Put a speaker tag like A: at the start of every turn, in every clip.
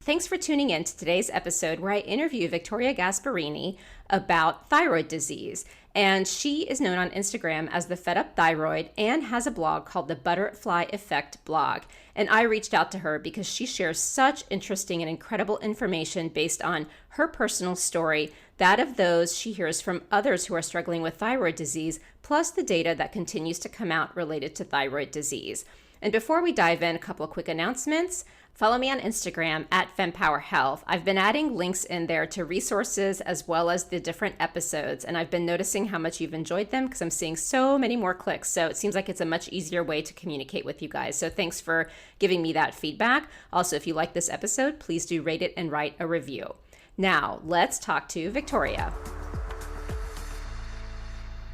A: Thanks for tuning in to today's episode where I interview Victoria Gasparini about thyroid disease. And she is known on Instagram as the Fed Up Thyroid and has a blog called the Butterfly Effect blog. And I reached out to her because she shares such interesting and incredible information based on her personal story, that of those she hears from others who are struggling with thyroid disease, plus the data that continues to come out related to thyroid disease. And before we dive in, a couple of quick announcements. Follow me on Instagram at Fempower Health. I've been adding links in there to resources as well as the different episodes, and I've been noticing how much you've enjoyed them because I'm seeing so many more clicks. So it seems like it's a much easier way to communicate with you guys. So thanks for giving me that feedback. Also, if you like this episode, please do rate it and write a review. Now, let's talk to Victoria.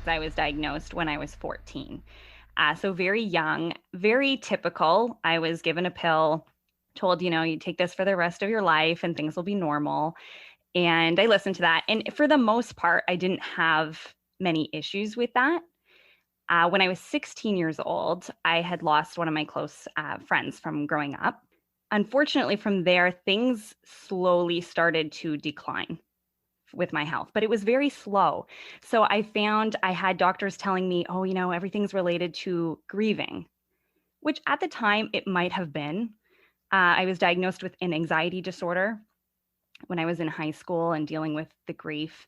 B: I was diagnosed when I was 14. So very young, very typical. I was given a pill, told, you take this for the rest of your life and things will be normal. And I listened to that. And for the most part, I didn't have many issues with that. When I was 16 years old, I had lost one of my close friends from growing up. Unfortunately, from there, things slowly started to decline with my health, but it was very slow. So I found I had doctors telling me, oh, everything's related to grieving, which at the time it might have been. I was diagnosed with an anxiety disorder when I was in high school and dealing with the grief,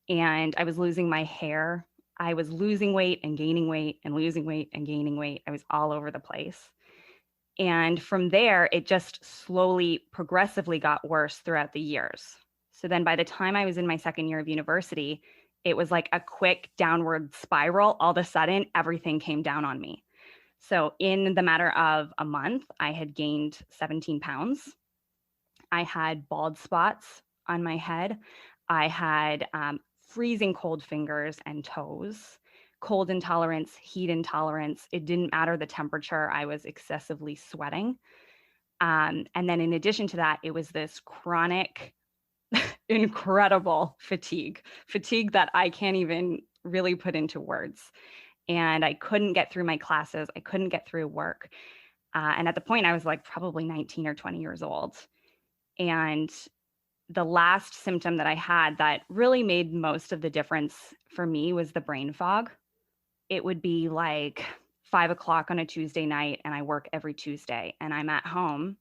B: and I was losing my hair. I was losing weight and gaining weight and losing weight and gaining weight. I was all over the place. And from there, it just slowly, progressively got worse throughout the years. So then by the time I was in my second year of university, it was like a quick downward spiral. All of a sudden, everything came down on me. So in the matter of a month, I had gained 17 pounds. I had bald spots on my head. I had freezing cold fingers and toes, cold intolerance, heat intolerance. It didn't matter the temperature. I was excessively sweating. And then in addition to that, it was this chronic, incredible fatigue that I can't even really put into words. And I couldn't get through my classes. I couldn't get through work. And at the point, I was like probably 19 or 20 years old. And the last symptom that I had that really made most of the difference for me was the brain fog. It would be like 5 o'clock on a Tuesday night, and I work every Tuesday, and I'm at home.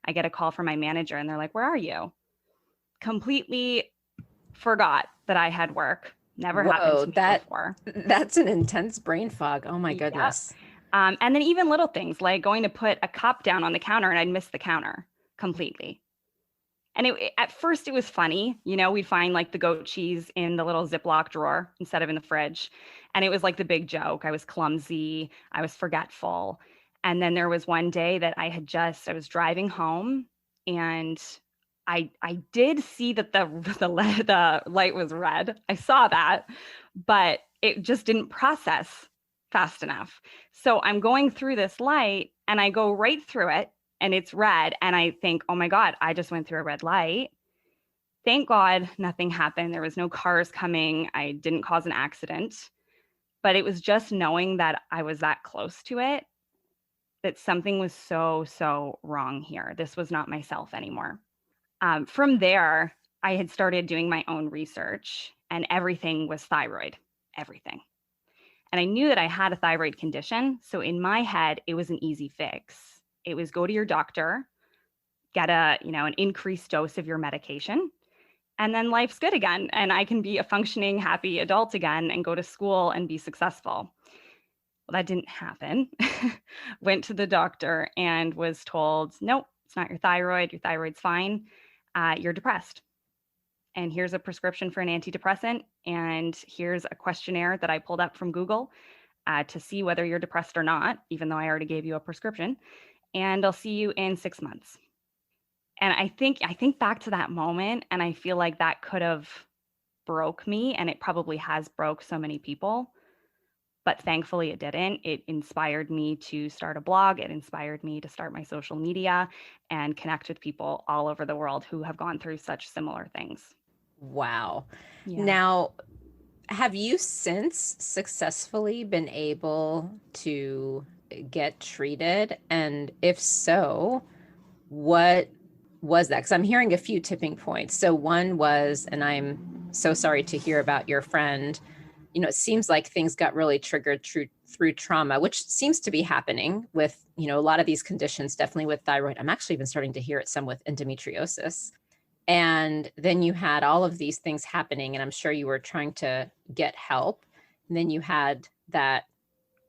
B: I get a call from my manager, and they're like, "Where are you?" Completely forgot that I had work. Never happened to me before.
A: That's an intense brain fog. Oh my goodness.
B: Yeah. And then even little things like going to put a cup down on the counter and I'd miss the counter completely. And at first it was funny, we'd find like the goat cheese in the little Ziploc drawer instead of in the fridge. And it was like the big joke. I was clumsy. I was forgetful. And then there was one day that I was driving home and I did see that the light was red. I saw that, but it just didn't process fast enough. So I'm going through this light and I go right through it and it's red. And I think, oh my God, I just went through a red light. Thank God nothing happened. There was no cars coming. I didn't cause an accident, but it was just knowing that I was that close to it, that something was so, so wrong here. This was not myself anymore. From there, I had started doing my own research and everything was thyroid, everything. And I knew that I had a thyroid condition. So in my head, it was an easy fix. It was go to your doctor, get an increased dose of your medication, and then life's good again. And I can be a functioning, happy adult again and go to school and be successful. Well, that didn't happen. Went to the doctor and was told, nope, it's not your thyroid. Your thyroid's fine. You're depressed. And here's a prescription for an antidepressant. And here's a questionnaire that I pulled up from Google to see whether you're depressed or not, even though I already gave you a prescription. And I'll see you in 6 months. And I think back to that moment, and I feel like that could have broke me, and it probably has broke so many people. But thankfully it didn't. It inspired me to start a blog. It inspired me to start my social media and connect with people all over the world who have gone through such similar things.
A: Wow.
B: Yeah.
A: Now, have you since successfully been able to get treated? And if so, what was that? Because I'm hearing a few tipping points. So one was, and I'm so sorry to hear about your friend, it seems like things got really triggered through trauma, which seems to be happening with, a lot of these conditions, definitely with thyroid. I'm actually even starting to hear it some with endometriosis. And then you had all of these things happening, and I'm sure you were trying to get help. And then you had that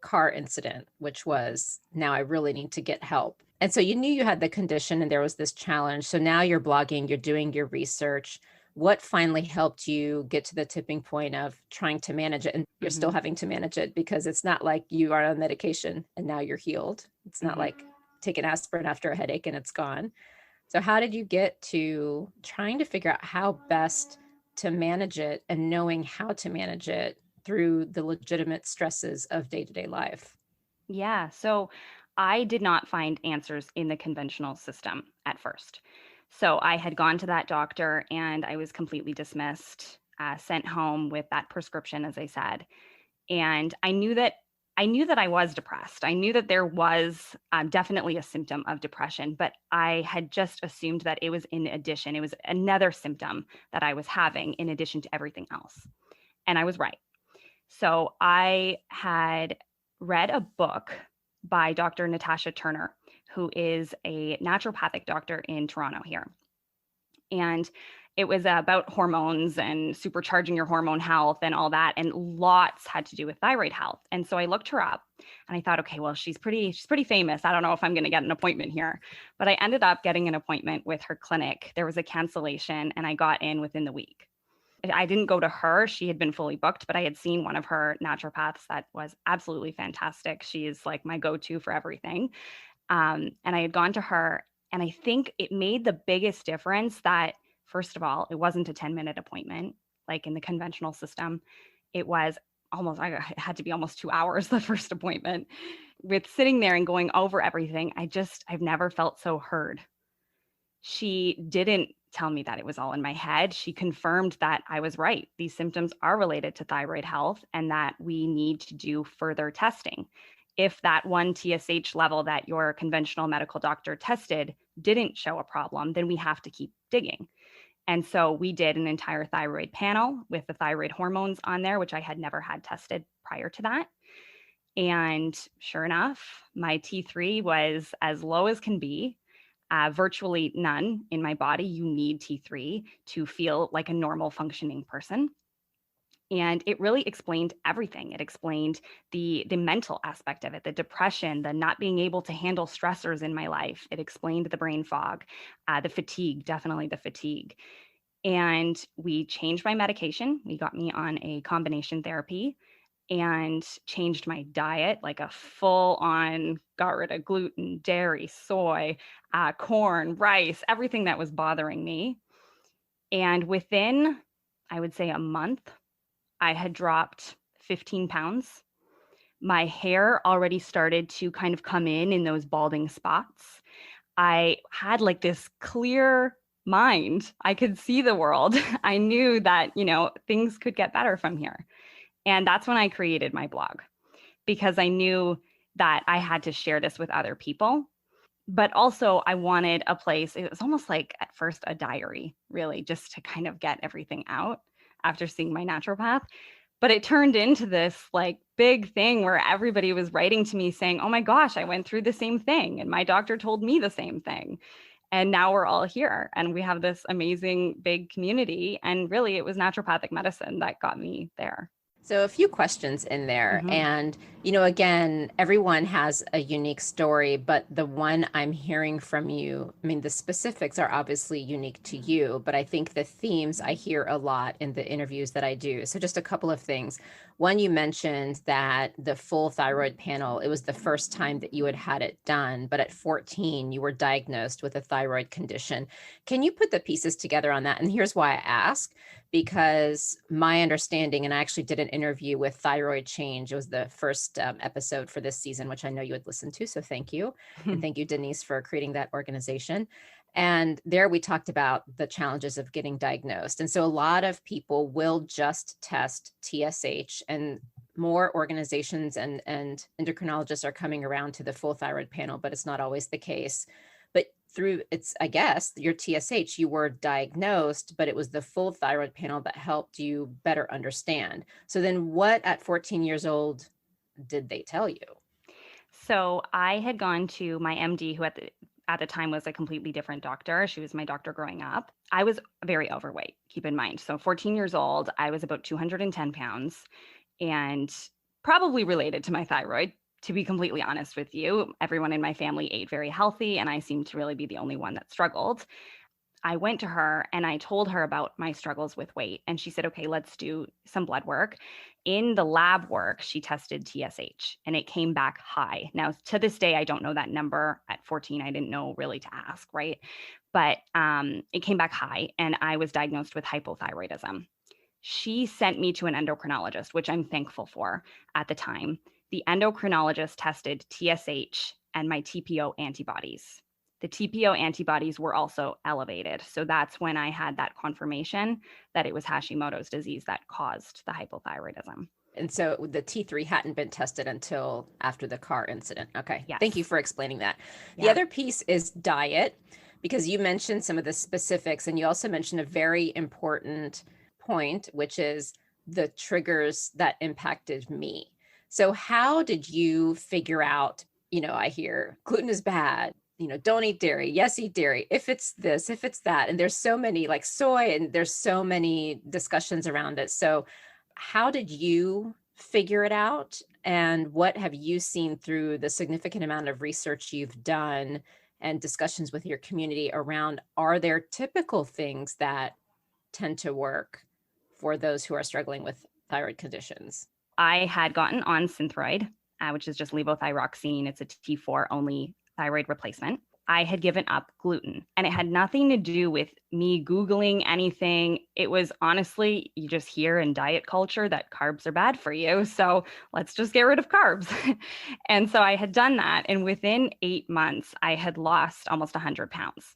A: car incident, which was, now I really need to get help. And so you knew you had the condition and there was this challenge. So now you're blogging, you're doing your research. What finally helped you get to the tipping point of trying to manage it? And you're still having to manage it, because it's not like you are on medication and now you're healed. It's not like take an aspirin after a headache and it's gone. So how did you get to trying to figure out how best to manage it and knowing how to manage it through the legitimate stresses of day-to-day life?
B: Yeah. So I did not find answers in the conventional system at first. So I had gone to that doctor and I was completely dismissed, sent home with that prescription, as I said. And I knew that I was depressed. I knew that there was definitely a symptom of depression, but I had just assumed that it was in addition. It was another symptom that I was having in addition to everything else. And I was right. So I had read a book by Dr. Natasha Turner, who is a naturopathic doctor in Toronto here. And it was about hormones and supercharging your hormone health and all that, and lots had to do with thyroid health. And so I looked her up and I thought, okay, well, she's pretty famous. I don't know if I'm going to get an appointment here. But I ended up getting an appointment with her clinic. There was a cancellation and I got in within the week. I didn't go to her. She had been fully booked, but I had seen one of her naturopaths that was absolutely fantastic. She is like my go-to for everything. And I had gone to her, and I think it made the biggest difference that, first of all, it wasn't a 10-minute appointment like in the conventional system. It was it had to be almost 2 hours, the first appointment. With sitting there and going over everything, I've never felt so heard. She didn't tell me that it was all in my head. She confirmed that I was right. These symptoms are related to thyroid health and that we need to do further testing. If that one TSH level that your conventional medical doctor tested didn't show a problem, then we have to keep digging. And so we did an entire thyroid panel with the thyroid hormones on there, which I had never had tested prior to that. And sure enough, my T3 was as low as can be. Virtually none in my body. You need T3 to feel like a normal functioning person. And it really explained everything. It explained the mental aspect of it, the depression, the not being able to handle stressors in my life. It explained the brain fog, the fatigue, definitely the fatigue. And we changed my medication. We got me on a combination therapy and changed my diet, like a full on, got rid of gluten, dairy, soy, corn, rice, everything that was bothering me. And within, I would say, a month, I had dropped 15 pounds. My hair already started to kind of come in those balding spots. I had like this clear mind. I could see the world. I knew that, things could get better from here. And that's when I created my blog, because I knew that I had to share this with other people. But also I wanted a place, it was almost like at first a diary, really, just to kind of get everything out after seeing my naturopath. But it turned into this like big thing where everybody was writing to me saying, oh my gosh, I went through the same thing. And my doctor told me the same thing. And now we're all here and we have this amazing big community. And really, it was naturopathic medicine that got me there.
A: So a few questions in there. And, again, everyone has a unique story, but the one I'm hearing from you, I mean, the specifics are obviously unique to you, but I think the themes I hear a lot in the interviews that I do. So just a couple of things. One, you mentioned that the full thyroid panel, it was the first time that you had it done, but at 14, you were diagnosed with a thyroid condition. Can you put the pieces together on that? And here's why I ask. Because my understanding, and I actually did an interview with Thyroid Change. It was the first episode for this season, which I know you had listened to. So thank you. And thank you, Denise, for creating that organization. And there we talked about the challenges of getting diagnosed. And so a lot of people will just test TSH, and more organizations and endocrinologists are coming around to the full thyroid panel, but it's not always the case. But through it's, I guess, your TSH, you were diagnosed, but it was the full thyroid panel that helped you better understand. So then what at 14 years old did they tell you?
B: So I had gone to my MD, who at the time was a completely different doctor. She was my doctor growing up. I was very overweight, keep in mind. So 14 years old, I was about 210 pounds and probably related to my thyroid. To be completely honest with you, everyone in my family ate very healthy, and I seemed to really be the only one that struggled. I went to her and I told her about my struggles with weight. And she said, okay, let's do some blood work. In the lab work, she tested TSH and it came back high. Now, to this day, I don't know that number. At 14, I didn't know really to ask, right? But it came back high and I was diagnosed with hypothyroidism. She sent me to an endocrinologist, which I'm thankful for at the time. The endocrinologist tested TSH and my TPO antibodies. The TPO antibodies were also elevated. So that's when I had that confirmation that it was Hashimoto's disease that caused the hypothyroidism.
A: And so the T3 hadn't been tested until after the car incident. Okay.
B: Yes.
A: Thank you for explaining that.
B: Yeah.
A: The other piece is diet, because you mentioned some of the specifics and you also mentioned a very important point, which is the triggers that impacted me. So how did you figure out, I hear gluten is bad, don't eat dairy. Yes, eat dairy. If it's this, if it's that. And there's so many like soy and there's so many discussions around it. So how did you figure it out? And what have you seen through the significant amount of research you've done and discussions with your community around, are there typical things that tend to work for those who are struggling with thyroid conditions?
B: I had gotten on Synthroid, which is just levothyroxine. It's a T4 only thyroid replacement. I had given up gluten and it had nothing to do with me Googling anything. It was honestly, you just hear in diet culture that carbs are bad for you. So let's just get rid of carbs. And so I had done that. And within 8 months, I had lost almost 100 pounds.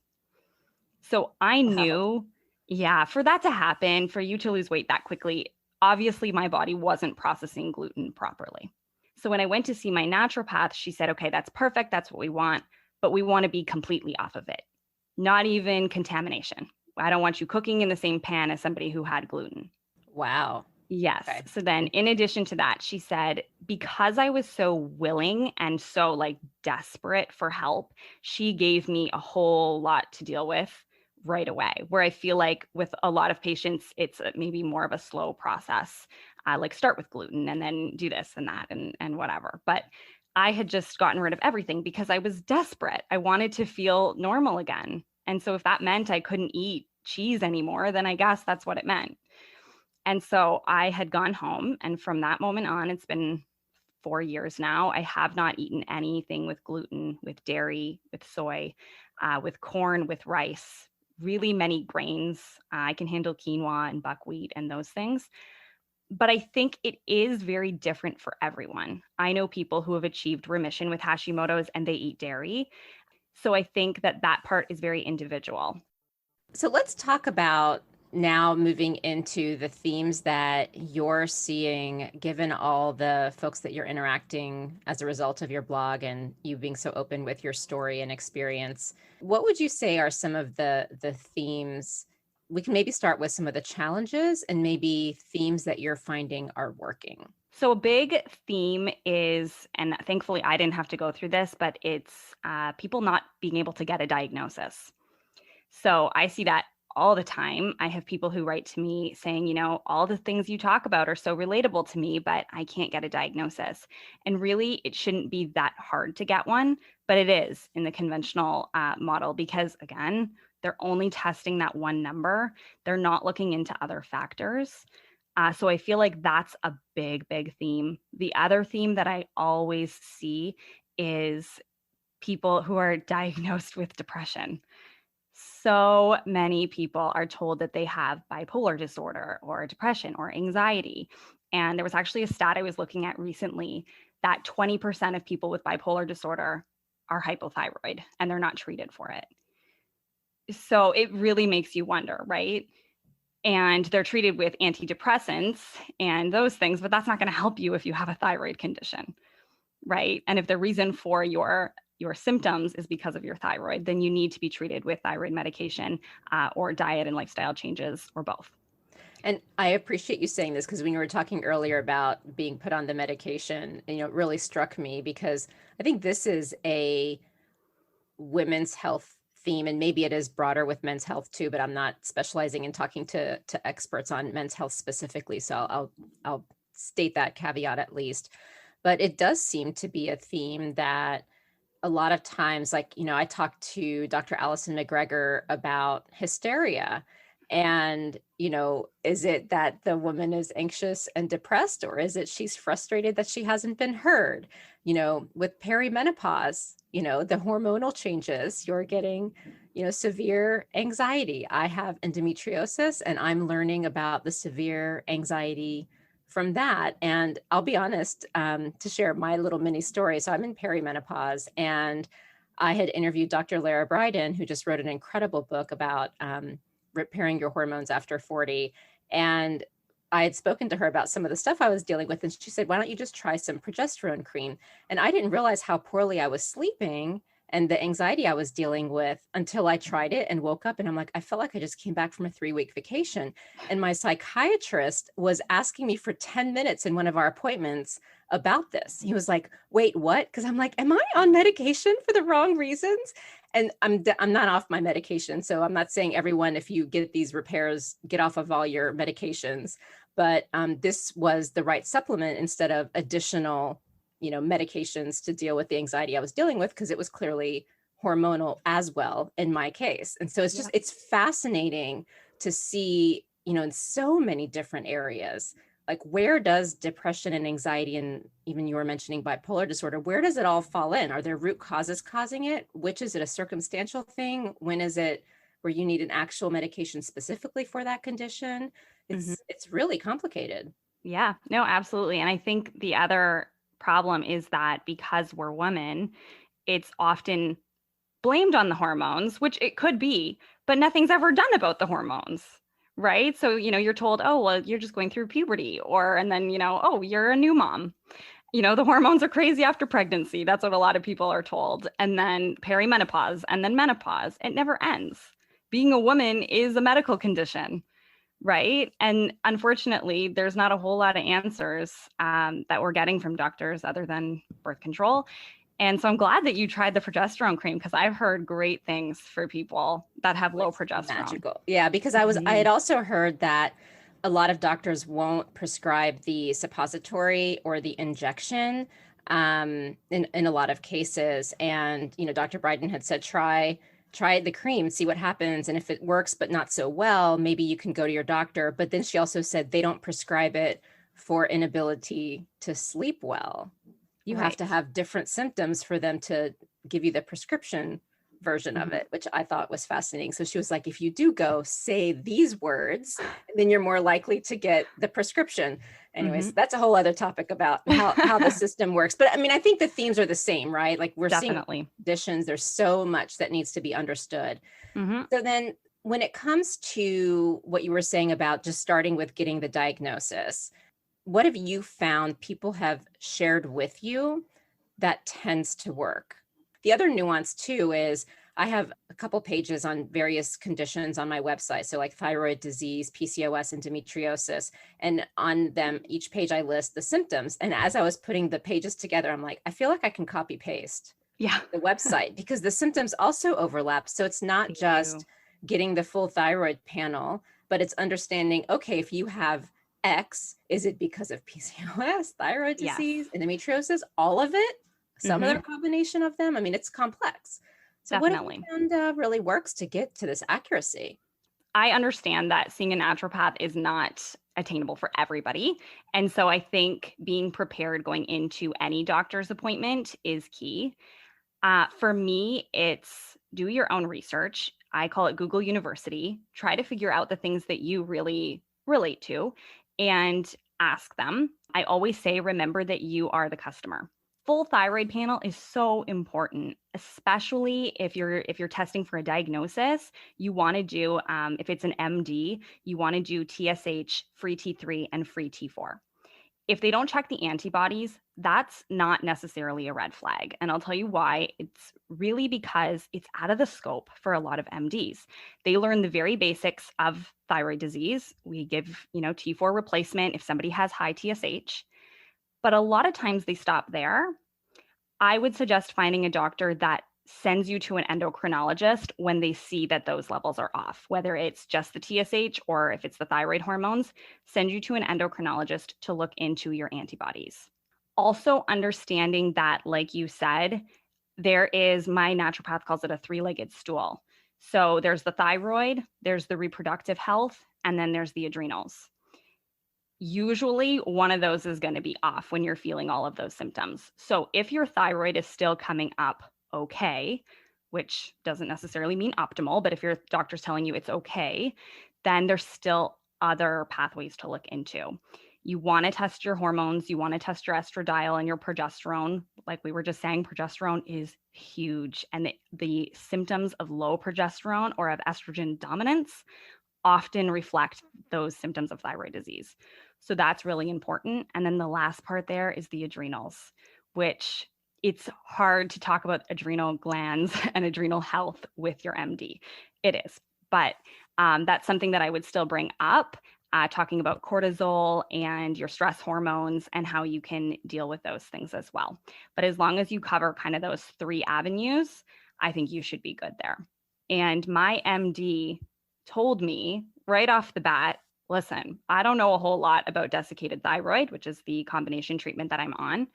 B: So I knew, for that to happen, for you to lose weight that quickly, obviously my body wasn't processing gluten properly. So when I went to see my naturopath, she said, okay, that's perfect. That's what we want, but we want to be completely off of it. Not even contamination. I don't want you cooking in the same pan as somebody who had gluten.
A: Wow.
B: Yes. Okay. So then in addition to that, she said, because I was so willing and so like desperate for help, she gave me a whole lot to deal with right away, where I feel like with a lot of patients, it's maybe more of a slow process. Like start with gluten and then do this and that and whatever. But I had just gotten rid of everything because I was desperate. I wanted to feel normal again. And so if that meant I couldn't eat cheese anymore, then I guess that's what it meant. And so I had gone home. And from that moment on, it's been 4 years now. I have not eaten anything with gluten, with dairy, with soy, with corn, with rice, really many grains. I can handle quinoa and buckwheat and those things. But I think it is very different for everyone. I know people who have achieved remission with Hashimoto's and they eat dairy. So I think that part is very individual.
A: So let's talk about now moving into the themes that you're seeing, given all the folks that you're interacting as a result of your blog and you being so open with your story and experience. What would you say are some of the themes? We can maybe start with some of the challenges and maybe themes that you're finding are working.
B: So a big theme is, and thankfully I didn't have to go through this, but it's people not being able to get a diagnosis. So I see that all the time. I have people who write to me saying, all the things you talk about are so relatable to me, but I can't get a diagnosis. And really, it shouldn't be that hard to get one, but it is in the conventional model because, again, they're only testing that one number. They're not looking into other factors. So I feel like that's a big, big theme. The other theme that I always see is people who are diagnosed with depression. So many people are told that they have bipolar disorder or depression or anxiety. And there was actually a stat I was looking at recently that 20% of people with bipolar disorder are hypothyroid and they're not treated for it. So it really makes you wonder, right? And they're treated with antidepressants and those things, but that's not going to help you if you have a thyroid condition, right? And if the reason for your your symptoms is because of your thyroid, then you need to be treated with thyroid medication or diet and lifestyle changes or both.
A: And I appreciate you saying this, because when you were talking earlier about being put on the medication, it really struck me, because I think this is a women's health theme, and maybe it is broader with men's health too, but I'm not specializing in talking to experts on men's health specifically. So I'll state that caveat at least. But it does seem to be a theme that a lot of times, like, I talked to Dr. Allison McGregor about hysteria. And, is it that the woman is anxious and depressed, or is it she's frustrated that she hasn't been heard? With perimenopause, the hormonal changes, you're getting, severe anxiety. I have endometriosis, and I'm learning about the severe anxiety from that. And I'll be honest, to share my little mini story. So I'm in perimenopause, and I had interviewed Dr. Lara Bryden, who just wrote an incredible book about repairing your hormones after 40. And I had spoken to her about some of the stuff I was dealing with. And she said, why don't you just try some progesterone cream? And I didn't realize how poorly I was sleeping and the anxiety I was dealing with until I tried it and woke up, and I'm like, I felt like I just came back from a 3-week vacation. And my psychiatrist was asking me for 10 minutes in one of our appointments about this. He was like, wait, what? Because I'm like, am I on medication for the wrong reasons? And I'm not off my medication. So I'm not saying everyone, if you get these repairs, get off of all your medications. But this was the right supplement instead of additional medications to deal with the anxiety I was dealing with, because it was clearly hormonal as well in my case. And so it's just, it's fascinating to see, in so many different areas, like, where does depression and anxiety, and even you were mentioning bipolar disorder, where does it all fall in? Are there root causes causing it? Which is it a circumstantial thing? When is it where you need an actual medication specifically for that condition? It's really complicated.
B: Yeah, no, absolutely. And I think the other problem is that because we're women, it's often blamed on the hormones, which it could be, but nothing's ever done about the hormones, right? So, you're told, oh, well, you're just going through puberty, and then, oh, you're a new mom. The hormones are crazy after pregnancy. That's what a lot of people are told. And then perimenopause, and then menopause. It never ends. Being a woman is a medical condition. Right. And unfortunately, there's not a whole lot of answers that we're getting from doctors other than birth control. And so I'm glad that you tried the progesterone cream, because I've heard great things for people that have low progesterone.
A: Magical. Yeah, because I had also heard that a lot of doctors won't prescribe the suppository or the injection in a lot of cases. And, Dr. Bryden had said, try the cream, see what happens. And if it works, but not so well, maybe you can go to your doctor. But then she also said they don't prescribe it for inability to sleep well. You have to have different symptoms for them to give you the prescription version of it, which I thought was fascinating. So she was like, if you do go, say these words, then you're more likely to get the prescription. Anyways, that's a whole other topic about how the system works. But I mean, I think the themes are the same, right? Like, we're seeing conditions. There's so much that needs to be understood. So then when it comes to what you were saying about just starting with getting the diagnosis, what have you found people have shared with you that tends to work? The other nuance too is I have a couple pages on various conditions on my website. So like thyroid disease, PCOS, endometriosis, and on them, each page I list the symptoms. And as I was putting the pages together, I'm like, I feel like I can copy paste the website, because the symptoms also overlap. So it's not just getting the full thyroid panel, but it's understanding, okay, if you have X, is it because of PCOS, thyroid disease, endometriosis, all of it? Some other combination of them? I mean, it's complex. So what have you found really works to get to this accuracy?
B: I understand that seeing a naturopath is not attainable for everybody. And so I think being prepared going into any doctor's appointment is key. For me, it's do your own research. I call it Google University. Try to figure out the things that you really relate to and ask them. I always say, remember that you are the customer. Full thyroid panel is so important, especially if you're testing for a diagnosis. You want to do, if it's an MD, you want to do TSH, free T3, and free T4. If they don't check the antibodies, that's not necessarily a red flag. And I'll tell you why. It's really because it's out of the scope for a lot of MDs. They learn the very basics of thyroid disease. We give, T4 replacement if somebody has high TSH, but a lot of times they stop there. I would suggest finding a doctor that sends you to an endocrinologist when they see that those levels are off, whether it's just the TSH or if it's the thyroid hormones, send you to an endocrinologist to look into your antibodies. Also understanding that, like you said, my naturopath calls it a three-legged stool. So there's the thyroid, there's the reproductive health, and then there's the adrenals. Usually one of those is going to be off when you're feeling all of those symptoms. So if your thyroid is still coming up okay, which doesn't necessarily mean optimal, but if your doctor's telling you it's okay, then there's still other pathways to look into. You want to test your hormones, you want to test your estradiol and your progesterone. Like we were just saying, progesterone is huge. And the symptoms of low progesterone or of estrogen dominance often reflect those symptoms of thyroid disease. So that's really important. And then the last part there is the adrenals, which it's hard to talk about adrenal glands and adrenal health with your MD. It is, but that's something that I would still bring up, talking about cortisol and your stress hormones and how you can deal with those things as well. But as long as you cover kind of those three avenues, I think you should be good there. And my MD told me right off the bat, listen, I don't know a whole lot about desiccated thyroid, which is the combination treatment that I'm on,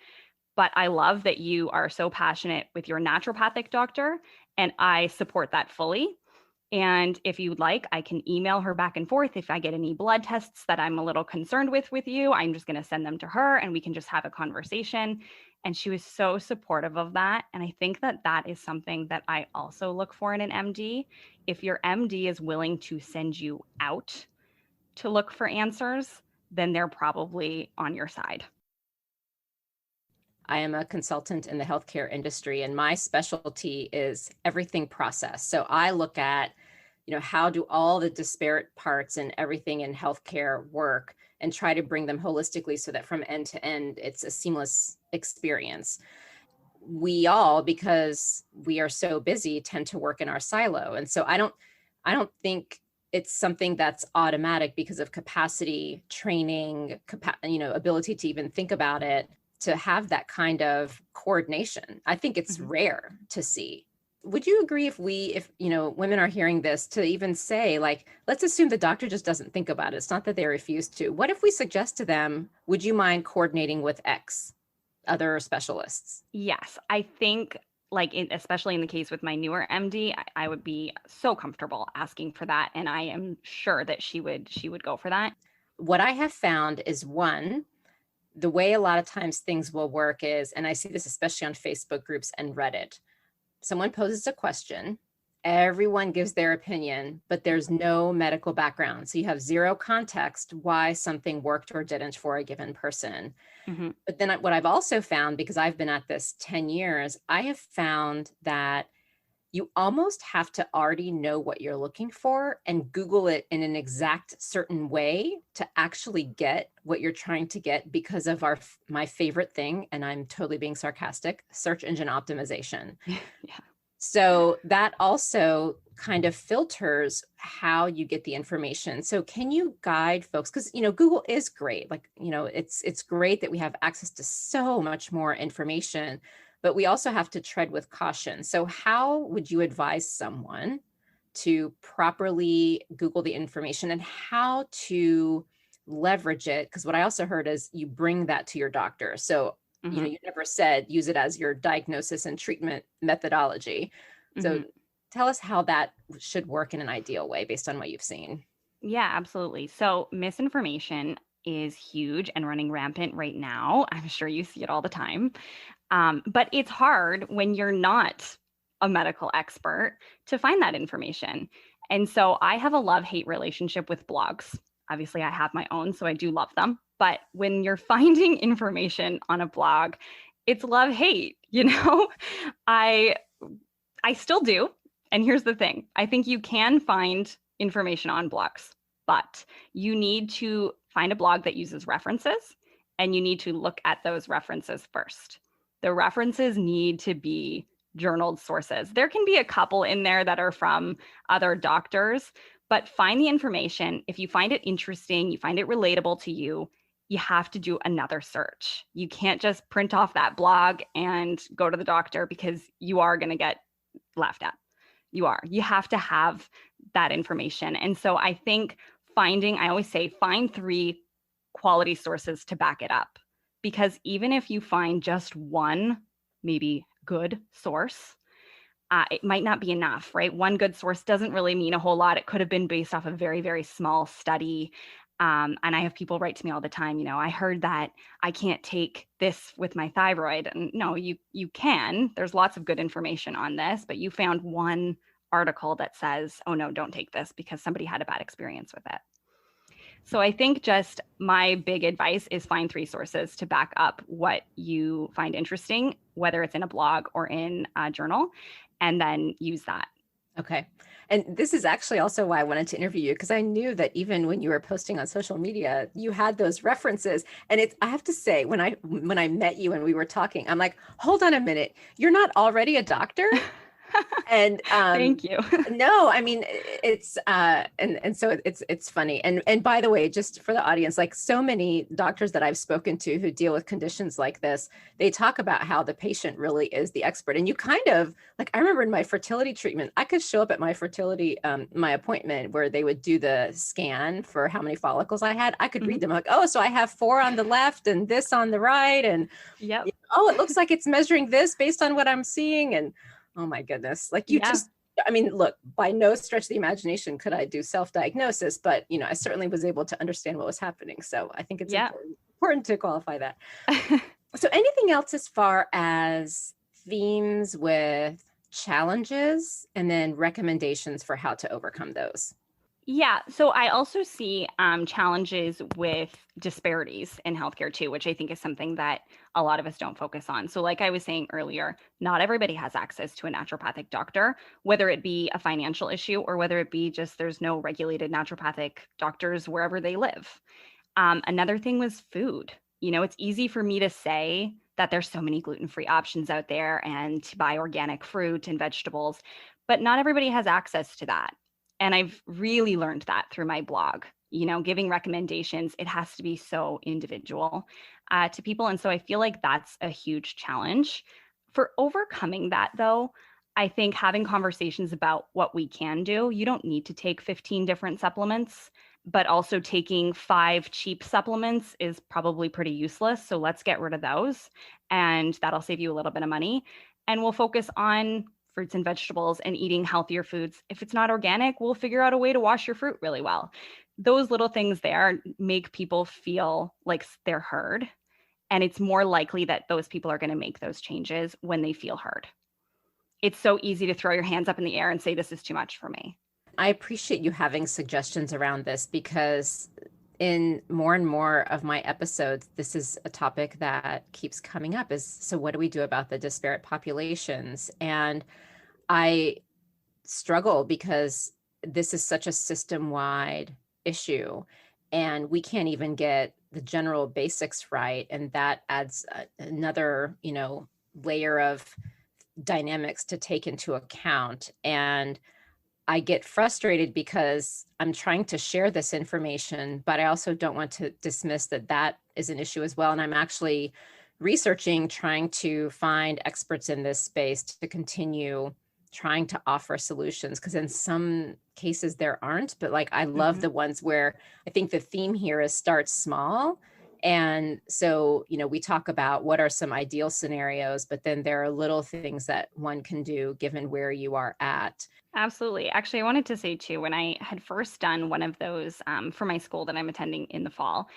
B: but I love that you are so passionate with your naturopathic doctor, and I support that fully. And if you'd like, I can email her back and forth. If I get any blood tests that I'm a little concerned with you, I'm just going to send them to her and we can just have a conversation. And she was so supportive of that. And I think that that is something that I also look for in an MD. If your MD is willing to send you out to look for answers, then they're probably on your side.
A: I am a consultant in the healthcare industry, and my specialty is everything process. So I look at, how do all the disparate parts and everything in healthcare work and try to bring them holistically so that from end to end, it's a seamless experience. We all, because we are so busy, tend to work in our silo. And so I don't think it's something that's automatic because of capacity, training, ability to even think about it, to have that kind of coordination. I think it's rare to see. Would you agree if women are hearing this, to even say, like, let's assume the doctor just doesn't think about it. It's not that they refuse to. What if we suggest to them, would you mind coordinating with X other specialists?
B: Yes, I think especially in the case with my newer MD, I would be so comfortable asking for that. And I am sure that she would go for that.
A: What I have found is, one, the way a lot of times things will work is, and I see this especially on Facebook groups and Reddit, someone poses a question, everyone gives their opinion, but there's no medical background. So you have zero context why something worked or didn't for a given person. Mm-hmm. But then what I've also found, because I've been at this 10 years, I have found that you almost have to already know what you're looking for and Google it in an exact certain way to actually get what you're trying to get, because of my favorite thing, and I'm totally being sarcastic, search engine optimization. Yeah. So that also kind of filters how you get the information. So can you guide folks? Because, Google is great. It's great that we have access to so much more information, but we also have to tread with caution. So how would you advise someone to properly Google the information and how to leverage it? Because what I also heard is you bring that to your doctor. So, you never said use it as your diagnosis and treatment methodology. So tell us how that should work in an ideal way based on what you've seen.
B: Yeah, absolutely. So misinformation is huge and running rampant right now. I'm sure you see it all the time. But it's hard when you're not a medical expert to find that information. And so I have a love-hate relationship with blogs. Obviously, I have my own, so I do love them. But when you're finding information on a blog, it's love-hate, I still do. And here's the thing. I think you can find information on blogs, but you need to find a blog that uses references and you need to look at those references first. The references need to be journaled sources. There can be a couple in there that are from other doctors, but find the information. If you find it interesting, you find it relatable to you, you have to do another search. You can't just print off that blog and go to the doctor, because you are going to get laughed at. You have to have that information. And so I think I always say, find 3 quality sources to back it up. Because even if you find just one, maybe good source, it might not be enough, right? One good source doesn't really mean a whole lot. It could have been based off a very, very small study. And I have people write to me all the time, I heard that I can't take this with my thyroid. And no, you can. There's lots of good information on this, but you found one article that says, oh no, don't take this because somebody had a bad experience with it. So I think just my big advice is find 3 sources to back up what you find interesting, whether it's in a blog or in a journal, and then use that.
A: Okay. And this is actually also why I wanted to interview you, because I knew that even when you were posting on social media, you had those references. And I have to say, when I met you and we were talking, I'm like, hold on a minute, you're not already a doctor? And
B: thank you.
A: No, I mean, it's and so it's funny. And by the way, just for the audience, like so many doctors that I've spoken to who deal with conditions like this, they talk about how the patient really is the expert. And you kind of like, I remember in my fertility treatment, I could show up at my fertility my appointment where they would do the scan for how many follicles I had. I could read them like, oh, so I have 4 on the left and this on the right, and
B: yep.
A: Oh, it looks like it's measuring this based on what I'm seeing. And oh my goodness, like I mean, look, by no stretch of the imagination could I do self-diagnosis, but I certainly was able to understand what was happening. So I think it's important to qualify that. So anything else as far as themes with challenges and then recommendations for how to overcome those?
B: Yeah. So I also see challenges with disparities in healthcare too, which I think is something that a lot of us don't focus on. So like I was saying earlier, not everybody has access to a naturopathic doctor, whether it be a financial issue or whether it be just there's no regulated naturopathic doctors wherever they live. Another thing was food. It's easy for me to say that there's so many gluten-free options out there and to buy organic fruit and vegetables, but not everybody has access to that. And I've really learned that through my blog, giving recommendations. It has to be so individual to people. And so I feel like that's a huge challenge. For overcoming that, though, I think having conversations about what we can do. You don't need to take 15 different supplements, but also taking 5 cheap supplements is probably pretty useless. So let's get rid of those. And that'll save you a little bit of money. And we'll focus on fruits and vegetables and eating healthier foods. If it's not organic, we'll figure out a way to wash your fruit really well. Those little things there make people feel like they're heard. And it's more likely that those people are going to make those changes when they feel heard. It's so easy to throw your hands up in the air and say, this is too much for me.
A: I appreciate you having suggestions around this, because in more and more of my episodes, this is a topic that keeps coming up is, so what do we do about the disparate populations? And I struggle because this is such a system-wide issue and we can't even get the general basics right. And that adds another, layer of dynamics to take into account. And I get frustrated because I'm trying to share this information, but I also don't want to dismiss that that is an issue as well. And I'm actually researching, trying to find experts in this space to continue trying to offer solutions, because in some cases there aren't, but like I love the ones where I think the theme here is start small. And so, we talk about what are some ideal scenarios, but then there are little things that one can do given where you are at.
B: Absolutely. Actually, I wanted to say too, when I had first done one of those for my school that I'm attending in the fall,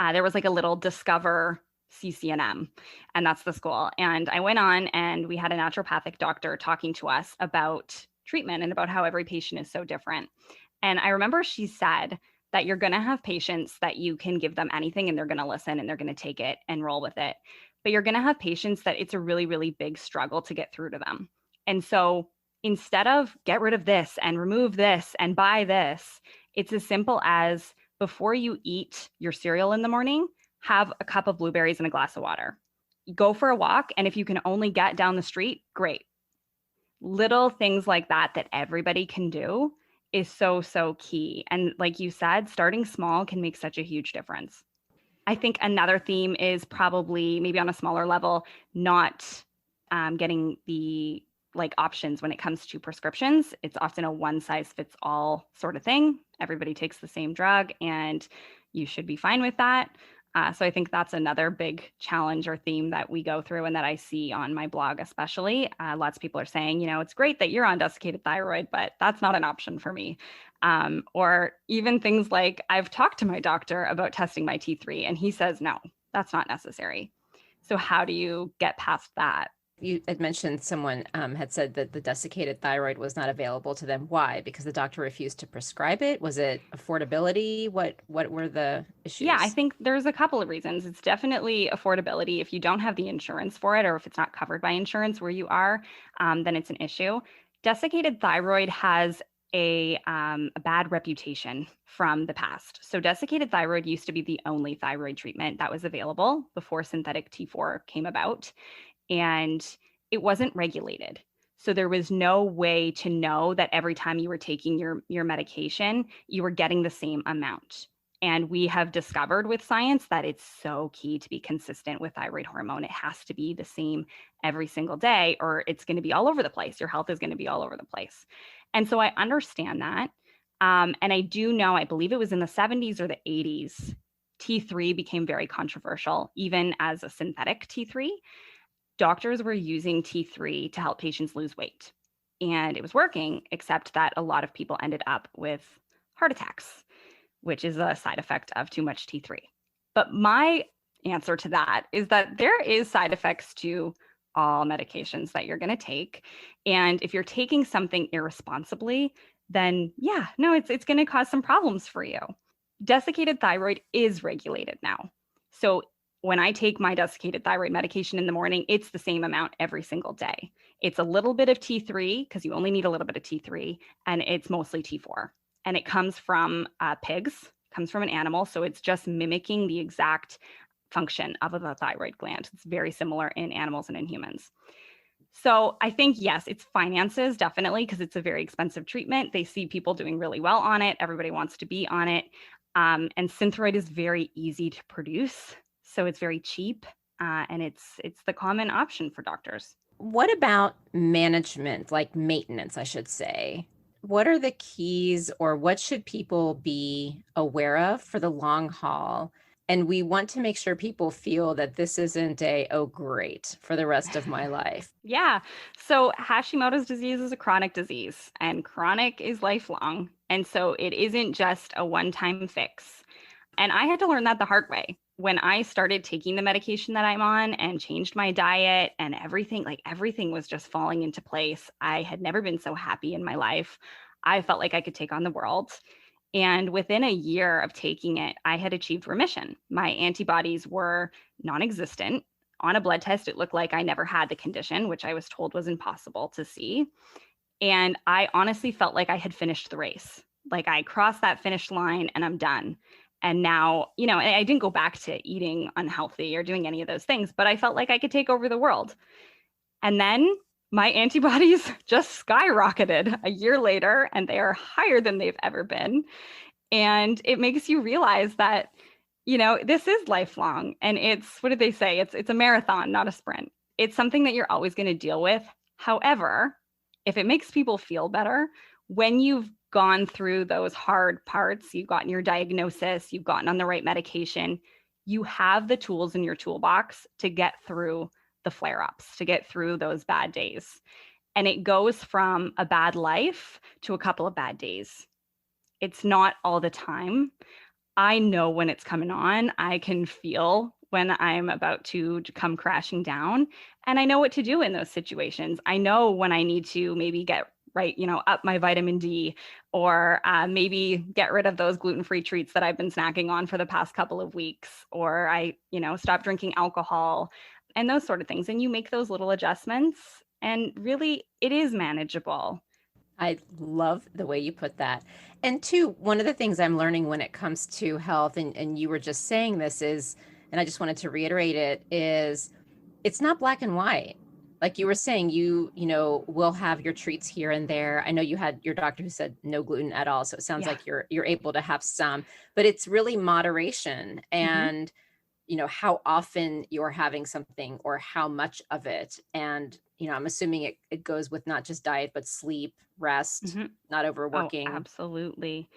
B: there was like a little Discover CCNM, and that's the school. And I went on and we had a naturopathic doctor talking to us about treatment and about how every patient is so different. And I remember she said that you're going to have patients that you can give them anything and they're going to listen and they're going to take it and roll with it. But you're going to have patients that it's a really, really big struggle to get through to them. And so instead of get rid of this and remove this and buy this, it's as simple as before you eat your cereal in the morning, have a cup of blueberries and a glass of water. Go for a walk, and if you can only get down the street, great. Little things like that everybody can do is so, so key. And like you said, starting small can make such a huge difference. I think another theme is probably maybe on a smaller level, not getting the options when it comes to prescriptions. It's often a one size fits all sort of thing. Everybody takes the same drug and you should be fine with that. So I think that's another big challenge or theme that we go through and that I see on my blog, especially. Lots of people are saying, it's great that you're on desiccated thyroid, but that's not an option for me. Or even things like I've talked to my doctor about testing my T3 and he says, no, that's not necessary. So how do you get past that?
A: You had mentioned someone had said that the desiccated thyroid was not available to them. Why? Because the doctor refused to prescribe it? Was it affordability? What were the issues?
B: Yeah, I think there's a couple of reasons. It's definitely affordability. If you don't have the insurance for it, or if it's not covered by insurance where you are, then it's an issue. Desiccated thyroid has a bad reputation from the past. So desiccated thyroid used to be the only thyroid treatment that was available before synthetic T4 came about. And it wasn't regulated. So there was no way to know that every time you were taking your medication, you were getting the same amount. And we have discovered with science that it's so key to be consistent with thyroid hormone. It has to be the same every single day, or it's going to be all over the place. Your health is going to be all over the place. And so I understand that. And I do know, I believe it was in the 70s or the 80s, T3 became very controversial, even as a synthetic T3. Doctors were using T3 to help patients lose weight. And it was working, except that a lot of people ended up with heart attacks, which is a side effect of too much T3. But my answer to that is that there is side effects to all medications that you're going to take. And if you're taking something irresponsibly, then it's going to cause some problems for you. Desiccated thyroid is regulated now. So when I take my desiccated thyroid medication in the morning, it's the same amount every single day. It's a little bit of T3 because you only need a little bit of T3, and it's mostly T4. And it comes from pigs, comes from an animal. So it's just mimicking the exact function of the thyroid gland. It's very similar in animals and in humans. So I think, yes, it's finances, definitely, because it's a very expensive treatment. They see people doing really well on it. Everybody wants to be on it. And Synthroid is very easy to produce. So it's very cheap, and it's the common option for doctors.
A: What about management, like maintenance, I should say? What are the keys, or what should people be aware of for the long haul? And we want to make sure people feel that this isn't oh, great, for the rest of my life.
B: Yeah. So Hashimoto's disease is a chronic disease, and chronic is lifelong. And so it isn't just a one-time fix. And I had to learn that the hard way. When I started taking the medication that I'm on and changed my diet and everything was just falling into place. I had never been so happy in my life. I felt like I could take on the world. And within a year of taking it, I had achieved remission. My antibodies were non-existent. On a blood test, it looked like I never had the condition, which I was told was impossible to see. And I honestly felt like I had finished the race. Like I crossed that finish line and I'm done. And now, I didn't go back to eating unhealthy or doing any of those things, but I felt like I could take over the world. And then my antibodies just skyrocketed a year later, and they are higher than they've ever been. And it makes you realize that, this is lifelong. And it's, what did they say? It's a marathon, not a sprint. It's something that you're always going to deal with. However, if it makes people feel better, when you've gone through those hard parts, you've gotten your diagnosis, you've gotten on the right medication, you have the tools in your toolbox to get through the flare-ups, to get through those bad days. And it goes from a bad life to a couple of bad days. It's not all the time. I know when it's coming on. I can feel when I'm about to come crashing down. And I know what to do in those situations. I know when I need to maybe get up my vitamin D, or maybe get rid of those gluten-free treats that I've been snacking on for the past couple of weeks, or I, stop drinking alcohol and those sort of things. And you make those little adjustments, and really it is manageable.
A: I love the way you put that. And two, one of the things I'm learning when it comes to health, and you were just saying this, is and I just wanted to reiterate it, is it's not black and white. Like you were saying, you will have your treats here and there. I know you had your doctor who said no gluten at all. So it sounds like you're able to have some, but it's really moderation and, how often you're having something or how much of it. And, I'm assuming it goes with not just diet, but sleep, rest, not overworking.
B: Oh, absolutely.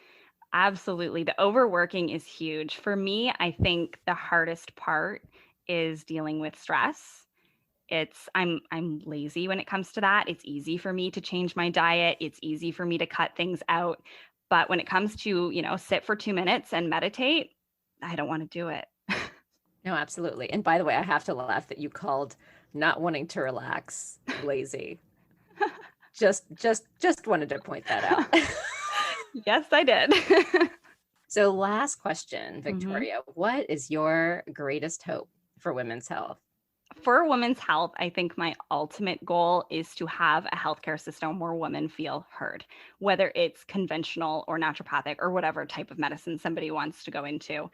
B: Absolutely. The overworking is huge. For me, I think the hardest part is dealing with stress. I'm lazy when it comes to that. It's easy for me to change my diet. It's easy for me to cut things out. But when it comes to, sit for 2 minutes and meditate, I don't want to do it.
A: No, absolutely. And by the way, I have to laugh that you called not wanting to relax lazy. just wanted to point that out.
B: Yes, I did.
A: So last question, Victoria, what is your greatest hope for women's health?
B: For women's health, I think my ultimate goal is to have a healthcare system where women feel heard, whether it's conventional or naturopathic or whatever type of medicine somebody wants to go into.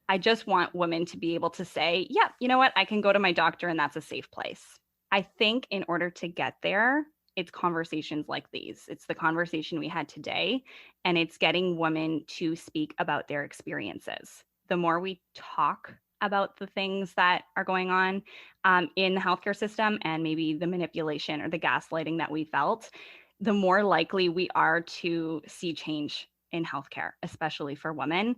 B: I just want women to be able to say, yeah, you know what? I can go to my doctor and that's a safe place. I think in order to get there, it's conversations like these. It's the conversation we had today, and it's getting women to speak about their experiences. The more we talk about the things that are going on in the healthcare system and maybe the manipulation or the gaslighting that we felt, the more likely we are to see change in healthcare, especially for women.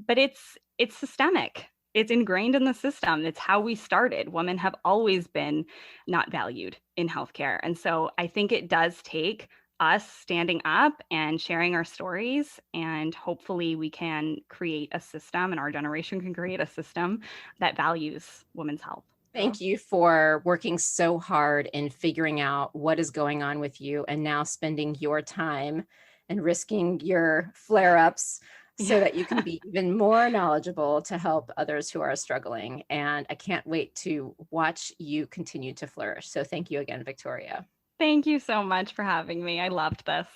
B: But it's systemic. It's ingrained in the system. It's how we started. Women have always been not valued in healthcare. And so I think it does take us standing up and sharing our stories, and hopefully we can create a system, and our generation can create a system that values women's health.
A: Thank you for working so hard in figuring out what is going on with you and now spending your time and risking your flare-ups so that you can be even more knowledgeable to help others who are struggling. And I can't wait to watch you continue to flourish. So thank you again, Victoria.
B: Thank you so much for having me. I loved this.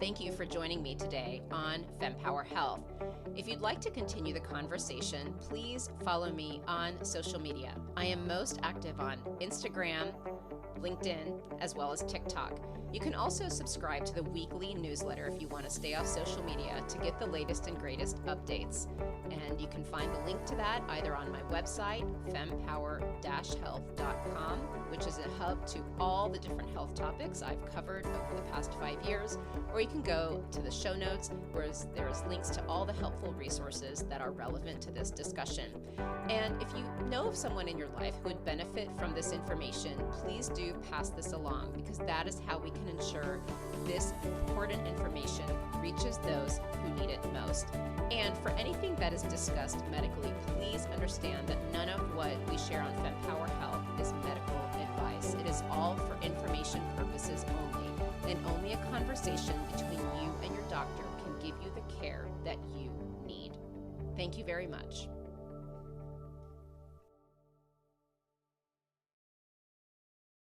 A: Thank you for joining me today on Fempower Health. If you'd like to continue the conversation, please follow me on social media. I am most active on Instagram, LinkedIn, as well as TikTok. You can also subscribe to the weekly newsletter if you want to stay off social media to get the latest and greatest updates. And you can find a link to that either on my website, fempower-health.com, which is a hub to all the different health topics I've covered over the past 5 years, or you can go to the show notes where there's links to all the helpful resources that are relevant to this discussion. And if you know of someone in your life who would benefit from this information, please do pass this along, because that is how we can ensure this important information reaches those who need it most. And for anything that is discussed medically, please understand that none of what we share on Fempower Health is medical advice. It is all for information purposes only, and only a conversation between you and your doctor can give you the care that you need. Thank you very much.